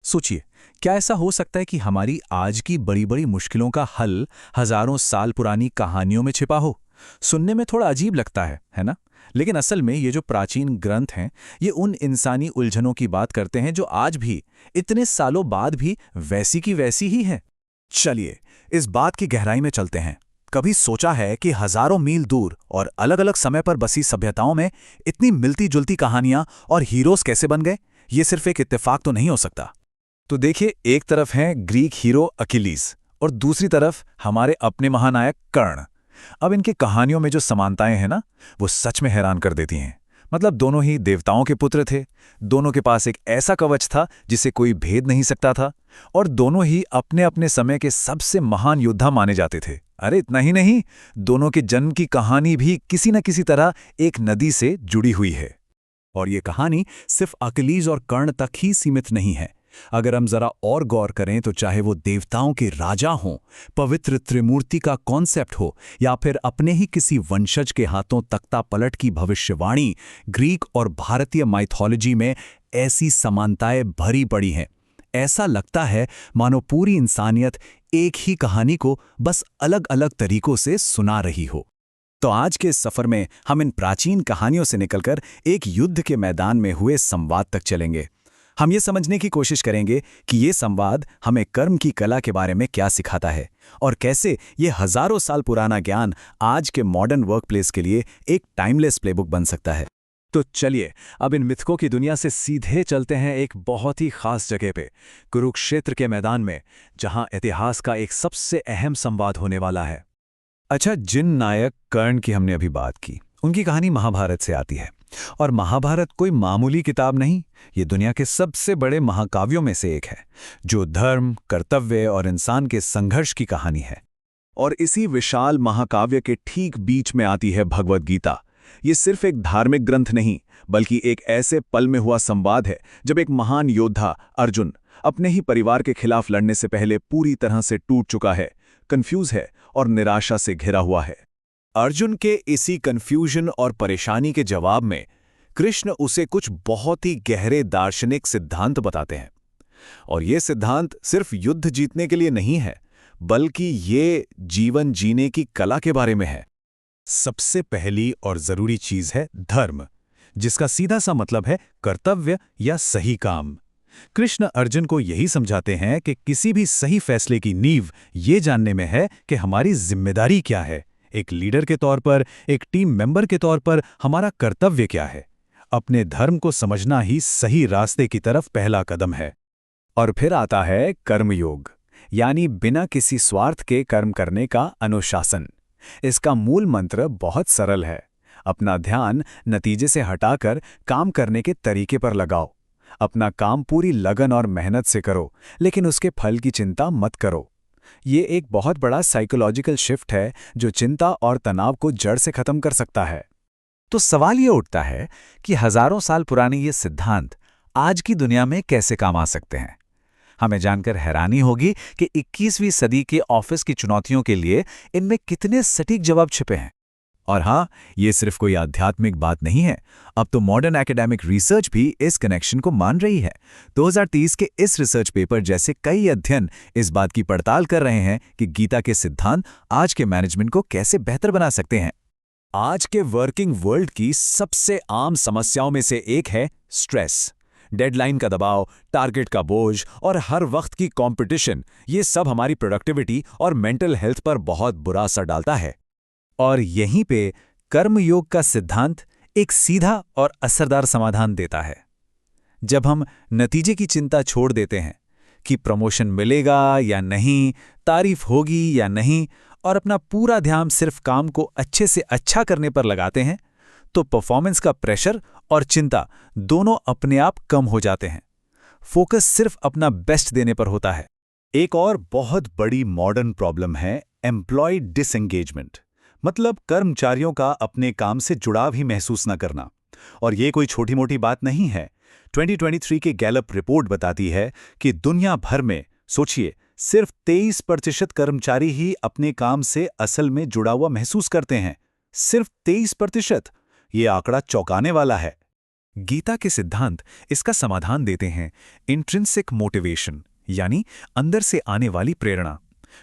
सोचिए, क्या ऐसा हो सकता है कि हमारी आज की बड़ी बड़ी मुश्किलों का हल हजारों साल पुरानी कहानियों में छिपा हो? सुनने में थोड़ा अजीब लगता है ना? लेकिन असल में ये जो प्राचीन ग्रंथ हैं, ये उन इंसानी उलझनों की बात करते हैं जो आज भी, इतने सालों बाद भी वैसी की वैसी ही हैं। चलिए, इस बात की गहराई में चलते हैं। कभी सोचा है कि हजारों मील दूर और अलग अलग समय पर बसी सभ्यताओं में इतनी मिलती जुलती कहानियां और हीरोज कैसे बन गए? ये सिर्फ एक इत्तेफाक तो नहीं हो सकता। तो देखिए, एक तरफ हैं ग्रीक हीरो अकिलीज और दूसरी तरफ हमारे अपने महानायक कर्ण। अब इनकी कहानियों में जो समानताएं हैं ना, वो सच में हैरान कर देती हैं। मतलब दोनों ही देवताओं के पुत्र थे, दोनों के पास एक ऐसा कवच था जिसे कोई भेद नहीं सकता था, और दोनों ही अपने अपने समय के सबसे महान योद्धा माने जाते थे। अरे इतना ही नहीं, दोनों के जन्म की कहानी भी किसी न किसी तरह एक नदी से जुड़ी हुई है। और ये कहानी सिर्फ अकिलीज और कर्ण तक ही सीमित नहीं है। अगर हम जरा और गौर करें तो चाहे वो देवताओं के राजा हों, पवित्र त्रिमूर्ति का कॉन्सेप्ट हो, या फिर अपने ही किसी वंशज के हाथों तख्ता पलट की भविष्यवाणी, ग्रीक और भारतीय माइथोलॉजी में ऐसी समानताएं भरी पड़ी हैं। ऐसा लगता है मानो पूरी इंसानियत एक ही कहानी को बस अलग अलग तरीकों से सुना रही हो। तो आज के इस सफर में हम इन प्राचीन कहानियों से निकलकर एक युद्ध के मैदान में हुए संवाद तक चलेंगे। हम ये समझने की कोशिश करेंगे कि ये संवाद हमें कर्म की कला के बारे में क्या सिखाता है और कैसे ये हजारों साल पुराना ज्ञान आज के मॉडर्न वर्कप्लेस के लिए एक टाइमलेस प्लेबुक बन सकता है। तो चलिए, अब इन मिथकों की दुनिया से सीधे चलते हैं एक बहुत ही खास जगह पे, कुरुक्षेत्र के मैदान में, जहां इतिहास का एक सबसे अहम संवाद होने वाला है। अच्छा, जिन नायक कर्ण की हमने अभी बात की, उनकी कहानी महाभारत से आती है। और महाभारत कोई मामूली किताब नहीं, ये दुनिया के सबसे बड़े महाकाव्यों में से एक है, जो धर्म, कर्तव्य और इंसान के संघर्ष की कहानी है। और इसी विशाल महाकाव्य के ठीक बीच में आती है भगवद गीता। ये सिर्फ एक धार्मिक ग्रंथ नहीं, बल्कि एक ऐसे पल में हुआ संवाद है जब एक महान योद्धा अर्जुन अपने ही परिवार के खिलाफ लड़ने से पहले पूरी तरह से टूट चुका है, कंफ्यूज है और निराशा से घिरा हुआ है। अर्जुन के इसी कंफ्यूजन और परेशानी के जवाब में कृष्ण उसे कुछ बहुत ही गहरे दार्शनिक सिद्धांत बताते हैं। और ये सिद्धांत सिर्फ युद्ध जीतने के लिए नहीं है, बल्कि ये जीवन जीने की कला के बारे में है। सबसे पहली और जरूरी चीज है धर्म, जिसका सीधा सा मतलब है कर्तव्य या सही काम। कृष्ण अर्जुन को यही समझाते हैं कि किसी भी सही फैसले की नींव ये जानने में है कि हमारी जिम्मेदारी क्या है। एक लीडर के तौर पर, एक टीम मेंबर के तौर पर हमारा कर्तव्य क्या है। अपने धर्म को समझना ही सही रास्ते की तरफ पहला कदम है। और फिर आता है कर्मयोग, यानी बिना किसी स्वार्थ के कर्म करने का अनुशासन। इसका मूल मंत्र बहुत सरल है, अपना ध्यान नतीजे से हटाकर काम करने के तरीके पर लगाओ। अपना काम पूरी लगन और मेहनत से करो, लेकिन उसके फल की चिंता मत करो। ये एक बहुत बड़ा साइकोलॉजिकल शिफ्ट है जो चिंता और तनाव को जड़ से खत्म कर सकता है। तो सवाल ये उठता है कि हजारों साल पुराने ये सिद्धांत आज की दुनिया में कैसे काम आ सकते हैं। हमें जानकर हैरानी होगी कि 21वीं सदी के ऑफिस की चुनौतियों के लिए इनमें कितने सटीक जवाब छिपे हैं। और हाँ, ये सिर्फ कोई आध्यात्मिक बात नहीं है, अब तो मॉडर्न एकेडमिक रिसर्च भी इस कनेक्शन को मान रही है। 2030 के इस रिसर्च पेपर जैसे कई अध्ययन इस बात की पड़ताल कर रहे हैं कि गीता के सिद्धांत आज के मैनेजमेंट को कैसे बेहतर बना सकते हैं। आज के वर्किंग वर्ल्ड की सबसे आम समस्याओं में से एक है स्ट्रेस। डेडलाइन का दबाव, टारगेट का बोझ और हर वक्त की कंपटीशन, ये सब हमारी प्रोडक्टिविटी और मेंटल हेल्थ पर बहुत बुरा असर डालता है। और यहीं पे कर्मयोग का सिद्धांत एक सीधा और असरदार समाधान देता है। जब हम नतीजे की चिंता छोड़ देते हैं कि प्रमोशन मिलेगा या नहीं, तारीफ होगी या नहीं, और अपना पूरा ध्यान सिर्फ काम को अच्छे से अच्छा करने पर लगाते हैं, तो परफॉर्मेंस का प्रेशर और चिंता दोनों अपने आप कम हो जाते हैं। फोकस सिर्फ अपना बेस्ट देने पर होता है। एक और बहुत बड़ी मॉडर्न प्रॉब्लम है एम्प्लॉय डिसएंगेजमेंट, मतलब कर्मचारियों का अपने काम से जुड़ाव ही महसूस न करना। और ये कोई छोटी मोटी बात नहीं है। 2023 की गैलप रिपोर्ट बताती है कि दुनिया भर में, सोचिए, सिर्फ 23% कर्मचारी ही अपने काम से असल में जुड़ा हुआ महसूस करते हैं। सिर्फ 23%। ये आंकड़ा चौंकाने वाला है। गीता के सिद्धांत इसका समाधान देते हैं इंट्रिंसिक मोटिवेशन, यानी अंदर से आने वाली प्रेरणा।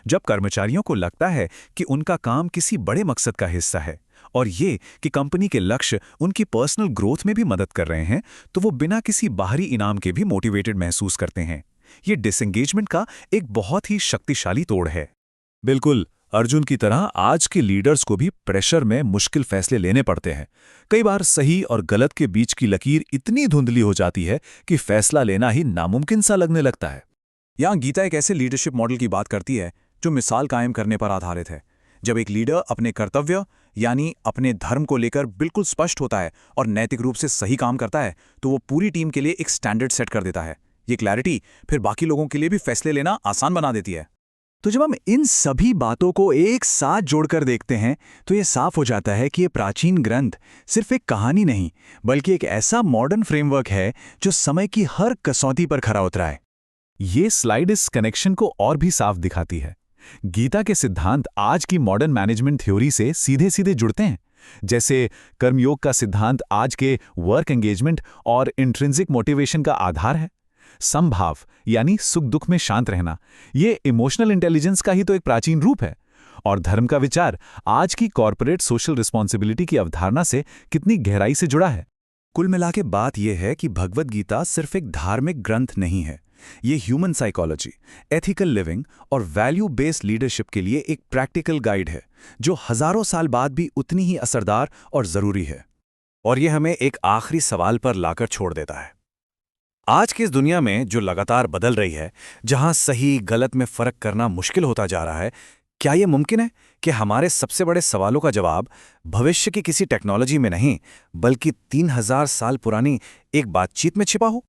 जब कर्मचारियों को लगता है कि उनका काम किसी बड़े मकसद का हिस्सा है और ये कि कंपनी के लक्ष्य उनकी पर्सनल ग्रोथ में भी मदद कर रहे हैं, तो वो बिना किसी बाहरी इनाम के भी मोटिवेटेड महसूस करते हैं। ये डिसएंगेजमेंट का एक बहुत ही शक्तिशाली तोड़ है। बिल्कुल, अर्जुन की तरह आज के लीडर्स को भी प्रेशर में मुश्किल फैसले लेने पड़ते हैं। कई बार सही और गलत के बीच की लकीर इतनी धुंधली हो जाती है कि फैसला लेना ही नामुमकिन सा लगने लगता है। यहाँ गीता एक ऐसे लीडरशिप मॉडल की बात करती है जो मिसाल कायम करने पर आधारित है। जब एक लीडर अपने कर्तव्य यानी अपने धर्म को लेकर बिल्कुल स्पष्ट होता है और नैतिक रूप से सही काम करता है, तो वो पूरी टीम के लिए एक स्टैंडर्ड सेट कर देता है। ये क्लैरिटी फिर बाकी लोगों के लिए भी फैसले लेना आसान बना देती है। तो जब हम इन सभी बातों को एक साथ जोड़कर देखते हैं, तो ये साफ हो जाता है कि ये प्राचीन ग्रंथ सिर्फ एक कहानी नहीं, बल्कि एक ऐसा मॉडर्न फ्रेमवर्क है जो समय की हर कसौटी पर खरा उतरा है। ये स्लाइड इस कनेक्शन को और भी साफ दिखाती है। गीता के सिद्धांत आज की मॉडर्न मैनेजमेंट थ्योरी से सीधे सीधे जुड़ते हैं। जैसे कर्मयोग का सिद्धांत आज के वर्क एंगेजमेंट और इंट्रिंसिक मोटिवेशन का आधार है। समभाव यानी सुख दुख में शांत रहना, ये इमोशनल इंटेलिजेंस का ही तो एक प्राचीन रूप है। और धर्म का विचार आज की कॉर्पोरेट सोशल रिस्पॉन्सिबिलिटी की अवधारणा से कितनी गहराई से जुड़ा है। कुल मिला के बात यह है कि भगवद गीता सिर्फ एक धार्मिक ग्रंथ नहीं है। ये ह्यूमन साइकोलॉजी, एथिकल लिविंग और वैल्यू बेस्ड लीडरशिप के लिए एक प्रैक्टिकल गाइड है, जो हजारों साल बाद भी उतनी ही असरदार और जरूरी है। और ये हमें एक आखिरी सवाल पर लाकर छोड़ देता है। आज की इस दुनिया में जो लगातार बदल रही है, जहां सही गलत में फर्क करना मुश्किल होता जा रहा है, क्या यह मुमकिन है कि हमारे सबसे बड़े सवालों का जवाब भविष्य की किसी टेक्नोलॉजी में नहीं, बल्कि 3000 साल पुरानी एक बातचीत में छिपा हो?